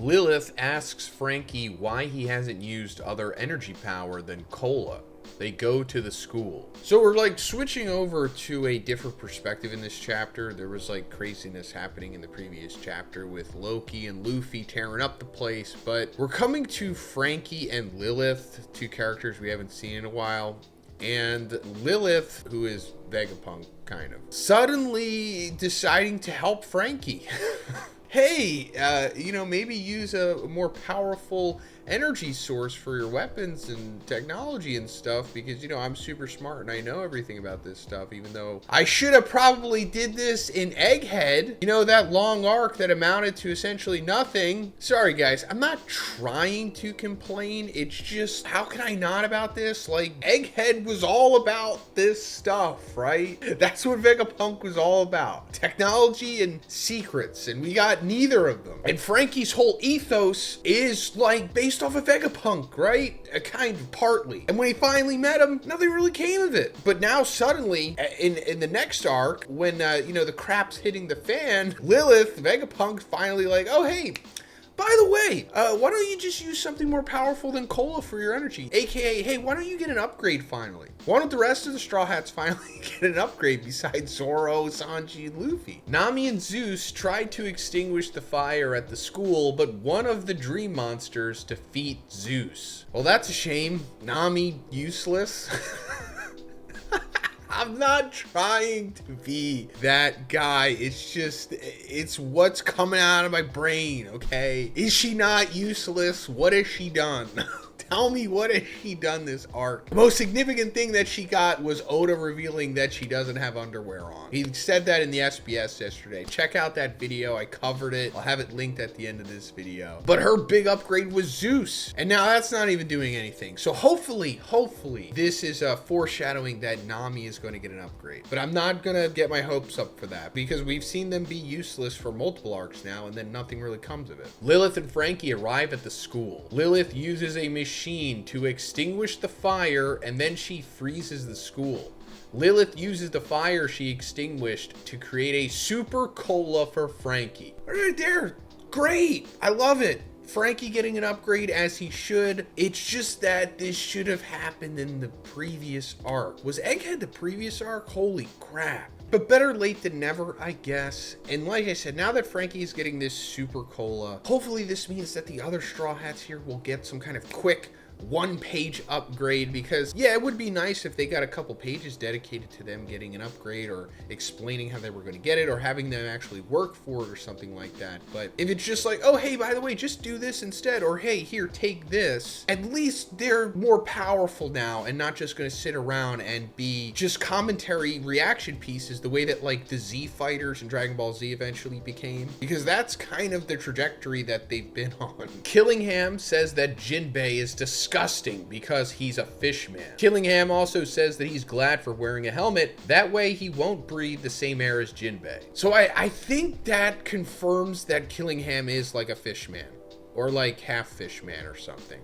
Lilith asks Franky why he hasn't used other energy power than cola. They go to the school. So we're like switching over to a different perspective in this chapter. There was like craziness happening in the previous chapter with Loki and Luffy tearing up the place, but we're coming to Franky and Lilith, two characters we haven't seen in a while. And Lilith, who is Vegapunk kind of, suddenly deciding to help Franky. Hey, maybe use a more powerful energy source for your weapons and technology and stuff, because, I'm super smart and I know everything about this stuff, even though I should have probably did this in Egghead, that long arc that amounted to essentially nothing. Sorry, guys, I'm not trying to complain. It's just, how can I not about this? Like, Egghead was all about this stuff, right? That's what Vegapunk was all about. Technology and secrets, and we got neither of them. And Franky's whole ethos is like based off of Vegapunk, right? Kind of, partly. And when he finally met him, nothing really came of it. But now suddenly, in the next arc, when the crap's hitting the fan, Lilith, Vegapunk, finally like, oh hey, by the way, why don't you just use something more powerful than cola for your energy? AKA, hey, why don't you get an upgrade finally? Why don't the rest of the Straw Hats finally get an upgrade besides Zoro, Sanji, and Luffy? Nami and Zeus tried to extinguish the fire at the school, but one of the dream monsters defeat Zeus. Well, that's a shame. Nami, useless. I'm not trying to be that guy. It's what's coming out of my brain, okay? Is she not useless? What has she done? Tell me, what has she done this arc? The most significant thing that she got was Oda revealing that she doesn't have underwear on. He said that in the SBS yesterday. Check out that video. I covered it. I'll have it linked at the end of this video. But her big upgrade was Zeus. And now that's not even doing anything. So hopefully, this is a foreshadowing that Nami is going to get an upgrade. But I'm not going to get my hopes up for that, because we've seen them be useless for multiple arcs now, and then nothing really comes of it. Lilith and Franky arrive at the school. Lilith uses a machine to extinguish the fire, and then she freezes the school. Lilith uses the fire she extinguished to create a super cola for Franky. Right there, great, I love it. Franky getting an upgrade as he should. It's just that this should have happened in the previous arc. Was Egghead the previous arc? Holy crap. But better late than never, I guess. And like I said, now that Franky is getting this super cola, hopefully this means that the other Straw Hats here will get some kind of quick one-page upgrade, because yeah, it would be nice if they got a couple pages dedicated to them getting an upgrade, or explaining how they were going to get it, or having them actually work for it or something like that. But if it's just like, oh hey, by the way, just do this instead, or hey, here, take this, at least they're more powerful now and not just going to sit around and be just commentary reaction pieces the way that like the Z fighters in Dragon Ball Z eventually became, because that's kind of the trajectory that they've been on. Killingham says that Jinbei is disgusting because he's a fish man. Killingham also says that he's glad for wearing a helmet. That way he won't breathe the same air as Jinbei. So I think that confirms that Killingham is like a fish man, or like half fish man or something.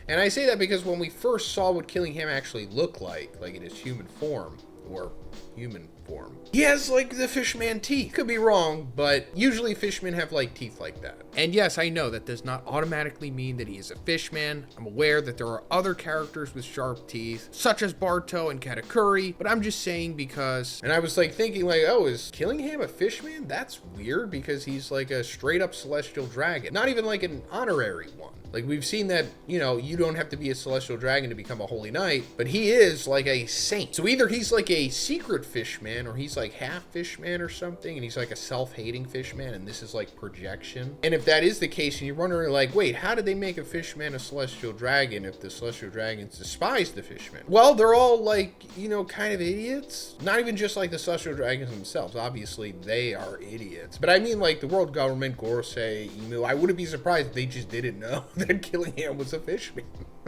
And I say that because when we first saw what Killingham actually looked like in his human form, or human form, he has like the fishman teeth. Could be wrong, but usually fishmen have like teeth like that. And yes, I know that does not automatically mean that he is a fishman. I'm aware that there are other characters with sharp teeth, such as Barto and Katakuri, but I'm just saying because, and I was like thinking like, oh, is Killingham a fishman? That's weird, because he's like a straight up celestial dragon, not even like an honorary one. Like, we've seen that, you don't have to be a celestial dragon to become a holy knight, but he is like a saint. So either he's like a secret fishman, or he's like half fishman or something, and he's like a self-hating fishman, and this is like projection. And if that is the case, and you're wondering like, wait, how did they make a fishman a celestial dragon if the celestial dragons despise the fishmen? Well, they're all like, kind of idiots. Not even just like the celestial dragons themselves. Obviously, they are idiots. But I mean like the world government, Gorosei, Emu, I wouldn't be surprised if they just didn't know that Killingham was a fishman.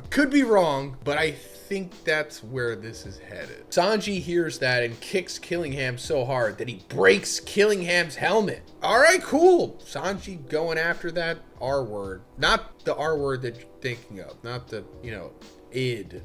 Could be wrong, but I think that's where this is headed. Sanji hears that and kicks Killingham so hard that he breaks Killingham's helmet. All right, cool. Sanji going after that R word. Not the R word that you're thinking of. Not the, id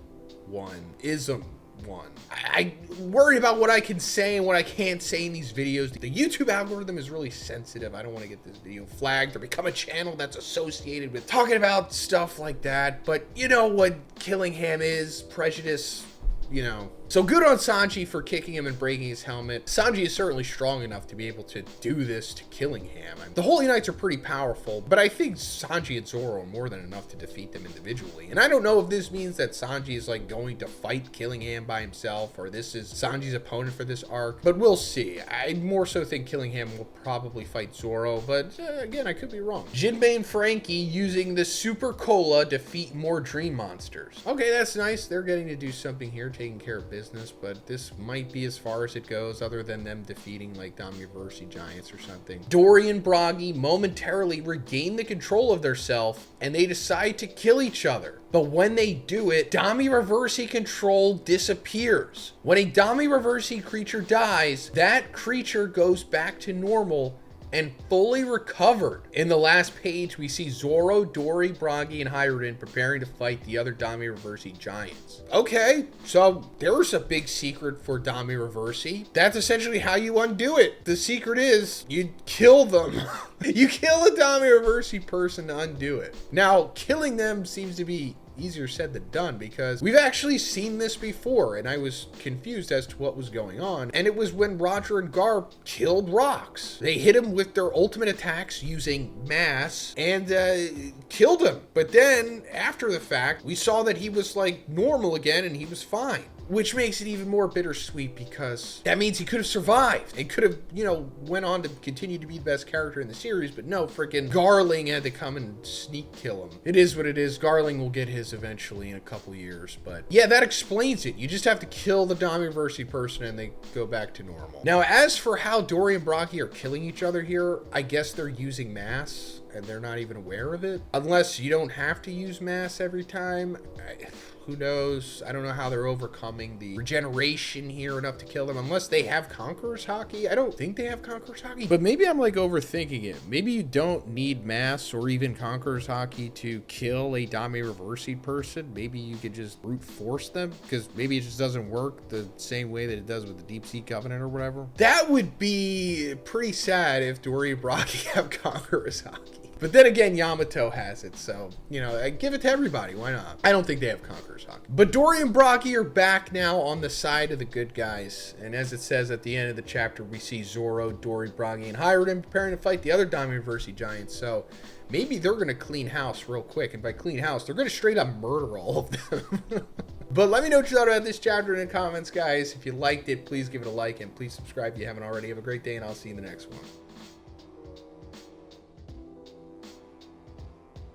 one. Ism one. I worry about what I can say and what I can't say in these videos. The YouTube algorithm is really sensitive. I don't want to get this video flagged or become a channel that's associated with talking about stuff like that. But you know what Killingham is, prejudice, you know. So good on Sanji for kicking him and breaking his helmet. Sanji is certainly strong enough to be able to do this to Killingham. The Holy Knights are pretty powerful, but I think Sanji and Zoro are more than enough to defeat them individually. And I don't know if this means that Sanji is like going to fight Killingham by himself, or this is Sanji's opponent for this arc, but we'll see. I more so think Killingham will probably fight Zoro, but again, I could be wrong. Jinbei and Franky using the Super Cola defeat more dream monsters. Okay, that's nice. They're getting to do something here, taking care of business, but this might be as far as it goes other than them defeating like DOMI REVERSI giants or something. Dorry and Brogy momentarily regain the control of their self and they decide to kill each other. But when they do it, DOMI REVERSI control disappears. When a DOMI REVERSI creature dies, that creature goes back to normal and fully recovered. In the last page, we see Zoro, Dorry, Brogy, and Hirurin preparing to fight the other DOMI REVERSI giants. Okay, so there's a big secret for DOMI REVERSI. That's essentially how you undo it. The secret is you kill them. You kill a DOMI REVERSI person to undo it. Now, killing them seems to be easier said than done because we've actually seen this before and I was confused as to what was going on. And it was when Roger and Garp killed Rocks. They hit him with their ultimate attacks using mass and killed him. But then after the fact, we saw that he was like normal again and he was fine. Which makes it even more bittersweet because that means he could have survived and could have, you know, went on to continue to be the best character in the series, but no, freaking Garling had to come and sneak kill him. It is what it is. Garling will get his eventually in a couple years, but yeah, that explains it. You just have to kill the DOMI REVERSI person and they go back to normal. Now, as for how Dorry and Brogy are killing each other here, I guess they're using mass and they're not even aware of it. Unless you don't have to use mass every time. Who knows? I don't know how they're overcoming the regeneration here enough to kill them, unless they have Conqueror's Haki. I don't think they have Conqueror's Haki, but maybe I'm like overthinking it. Maybe you don't need mass or even Conqueror's Haki to kill a DOMI REVERSI person. Maybe you could just brute force them, because maybe it just doesn't work the same way that it does with the Deep Sea Covenant or whatever. That would be pretty sad if Dorry and Brogy have Conqueror's Haki. But then again, Yamato has it, so, you know, I give it to everybody. Why not? I don't think they have Conqueror's Haki. But Dorry and Brogy are back now on the side of the good guys. And as it says at the end of the chapter, we see Zoro, Dorry, Brogy, and Hirurin preparing to fight the other DOMI REVERSI giants. So maybe they're going to clean house real quick. And by clean house, they're going to straight up murder all of them. But let me know what you thought about this chapter in the comments, guys. If you liked it, please give it a like and please subscribe if you haven't already. Have a great day, and I'll see you in the next one.